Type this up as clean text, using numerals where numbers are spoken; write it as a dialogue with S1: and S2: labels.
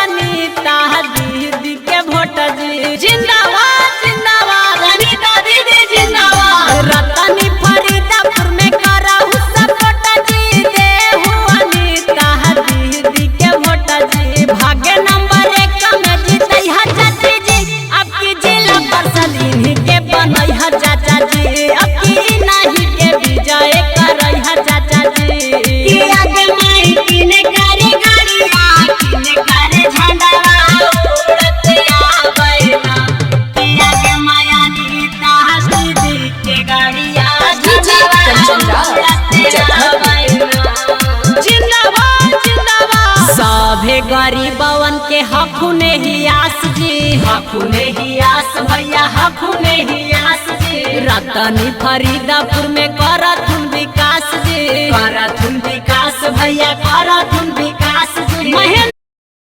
S1: अनीता दीदी के वोट जी। जिंदाबाद जिंदाबाद अनीता दीदी जिंदाबाद। रतनी फरीदापुर में कराहू सपोर्ट जी। देहू अनीता दीदी के वोट जी। भाग्य नंबर 1 में जीतई है चाची जी। अब की जिला परिषद इन्हीं के बनई है चाचा जी। अब की नहीं के विजय करई है चाचा जी।
S2: कि आगे माई किने करे गाड़िया किने करे झंडा उड़त आवेला। कि आगे माया नीता दीदी के गाड़िया
S1: जिंदाबाद जिंदाबाद। सभे गरीबवन के हकुने ही आस जी। हकुने ही आस भैया हकुने ही आस जी। रतनी फरीदापुर में करथुन विकास जी। करथुन विकास भैया करथुन विकास जी। महेंद्र